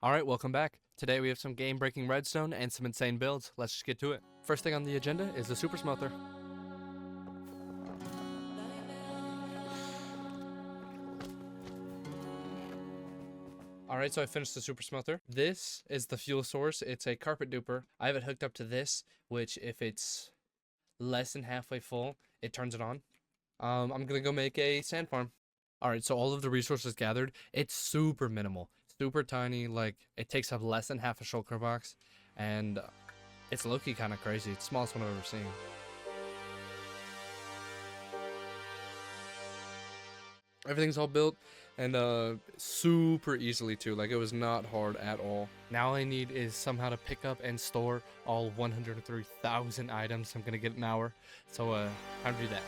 Alright, welcome back. Today we have some game-breaking redstone and some insane builds. Let's just get to it. First thing on the agenda is the super smelter. Alright, so I finished the super smelter. This is the fuel source. It's a carpet duper. I have it hooked up to this, which if it's less than halfway full, it turns it on. I'm gonna go make a sand farm. Alright, so all of the resources gathered, it's super minimal. Super tiny, like it takes up less than half a shulker box, and it's low-key kind of crazy. It's the smallest one I've ever seen. Everything's all built and super easily too. Like it was not hard at all. Now all I need is somehow to pick up and store all 103,000 items. I'm gonna get an hour, so time to do that.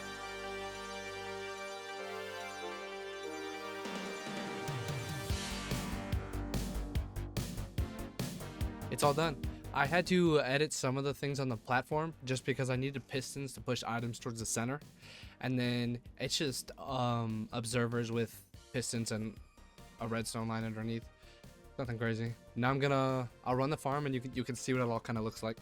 It's all done. I had to edit some of the things on the platform just because I needed pistons to push items towards the center, and then it's just observers with pistons and a redstone line underneath. Nothing crazy. Now I'll run the farm and you can see what it all kind of looks like.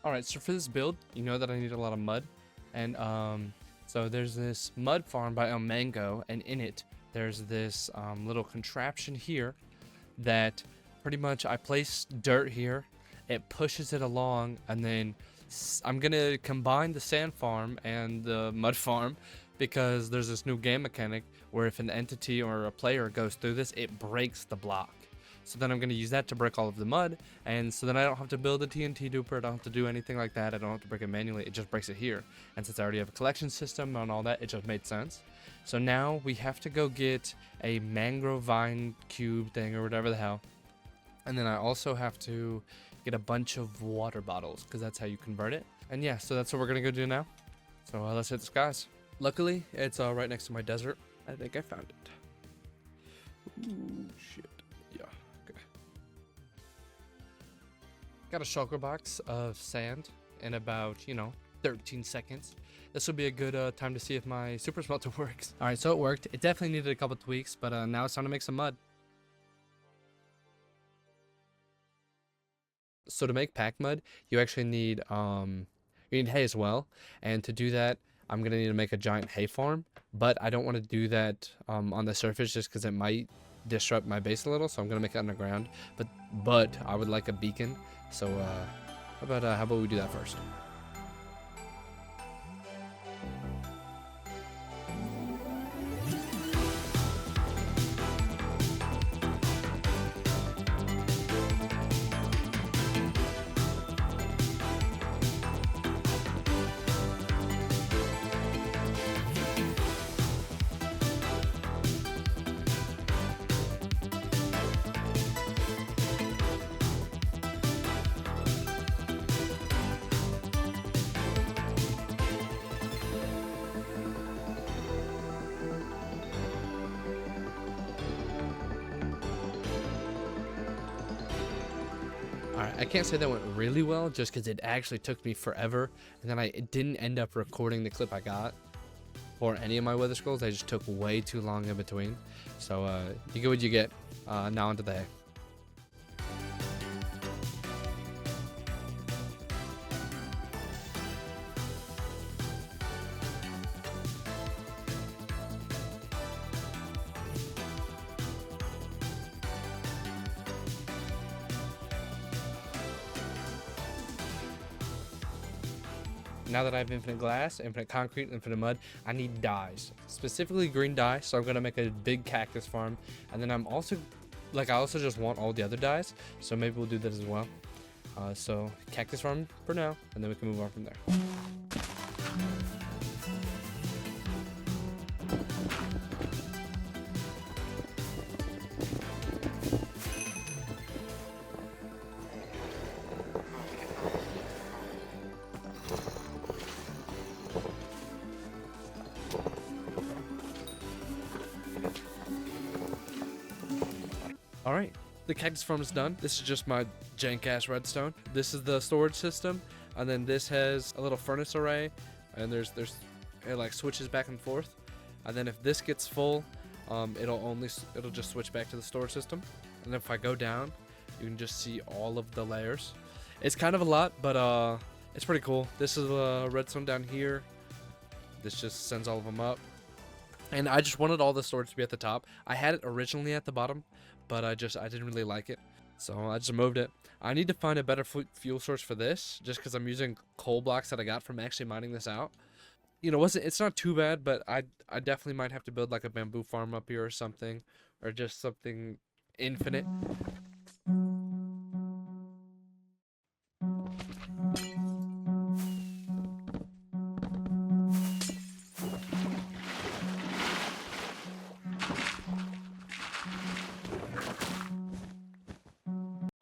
Alright, so for this build, you know that I need a lot of mud, and so there's this mud farm by Mango, and in it there's this little contraption here that pretty much I place dirt here, it pushes it along, and then I'm gonna combine the sand farm and the mud farm because there's this new game mechanic where if an entity or a player goes through this, it breaks the block. So then I'm going to use that to break all of the mud, and so then I don't have to build a TNT duper, I don't have to do anything like that, I don't have to break it manually, it just breaks it here. And since I already have a collection system and all that, it just made sense. So now we have to go get a mangrove vine cube thing or whatever the hell. And then I also have to get a bunch of water bottles, because that's how you convert it. And yeah, so that's what we're going to go do now. So let's hit the skies. Luckily, it's right next to my desert. I think I found it. Ooh, shit. Got a shulker box of sand in about, 13 seconds. This will be a good time to see if my super smelter works. Alright, so it worked. It definitely needed a couple tweaks, but now it's time to make some mud. So to make pack mud, you actually need hay as well. And to do that, I'm going to need to make a giant hay farm. But I don't want to do that on the surface just because it might disrupt my base a little, so I'm gonna make it underground. But I would like a beacon, so how about we do that first? Alright, I can't say that went really well just because it actually took me forever, and then I didn't end up recording the clip I got for any of my weather scrolls. I just took way too long in between. So you get what you get. Now onto the hay. Now that I have infinite glass, infinite concrete, infinite mud, I need dyes. Specifically green dye, so I'm gonna make a big cactus farm. And then I also just want all the other dyes, so maybe we'll do that as well. So cactus farm for now, and then we can move on from there. Alright, the cactus farm is done. This is just my jank ass redstone. This is the storage system, and then this has a little furnace array, and there's it like switches back and forth, and then if this gets full, it'll just switch back to the storage system. And if I go down, you can just see all of the layers. It's kind of a lot, but it's pretty cool. This is a redstone down here. This just sends all of them up. And I just wanted all the storage to be at the top. I had it originally at the bottom, but I didn't really like it, so I just moved it. I need to find a better fuel source for this, just because I'm using coal blocks that I got from actually mining this out. You know, it's not too bad, but I definitely might have to build like a bamboo farm up here or something, or just something infinite.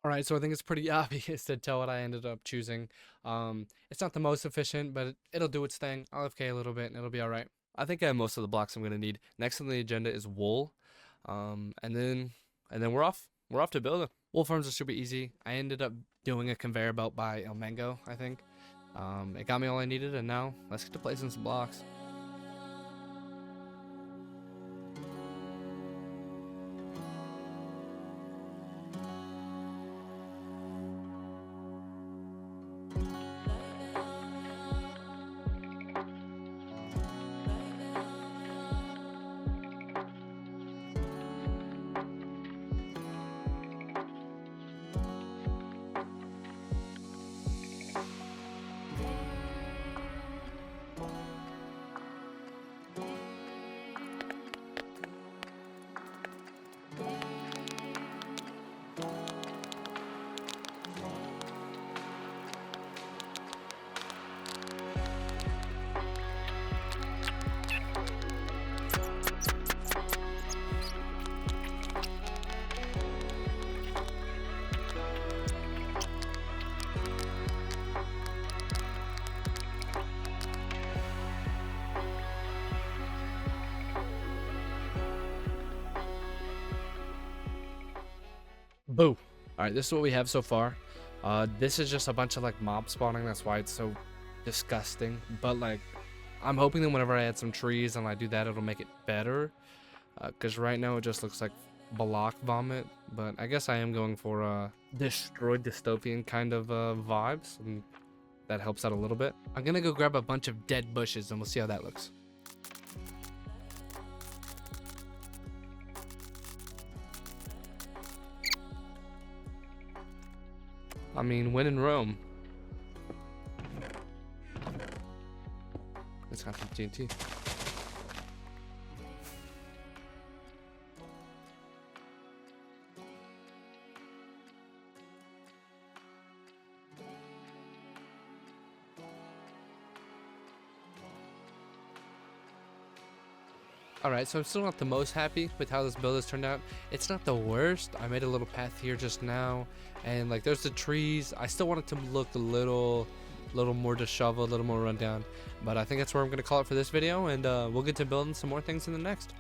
Alright, so I think it's pretty obvious to tell what I ended up choosing. It's not the most efficient, but it'll do its thing. I'll FK a little bit and it'll be alright. I think I have most of the blocks I'm going to need. Next on the agenda is wool. And then we're off. We're off to build it. Wool farms are super easy. I ended up doing a conveyor belt by El Mango, I think. It got me all I needed, and now let's get to placing some blocks. Boo. Alright, this is what we have so far. This is just a bunch of like mob spawning, that's why it's so disgusting. But like, I'm hoping that whenever I add some trees and I do that, it'll make it better. Because right now it just looks like block vomit. But I guess I am going for destroyed dystopian kind of vibes, and that helps out a little bit. I'm gonna go grab a bunch of dead bushes and we'll see how that looks. I mean, when in Rome. Let's have some TNT. Alright, so I'm still not the most happy with how this build has turned out. It's not the worst. I made a little path here just now, and like there's the trees. I still want it to look a little more disheveled, a little more rundown, but I think that's where I'm going to call it for this video, and we'll get to building some more things in the next.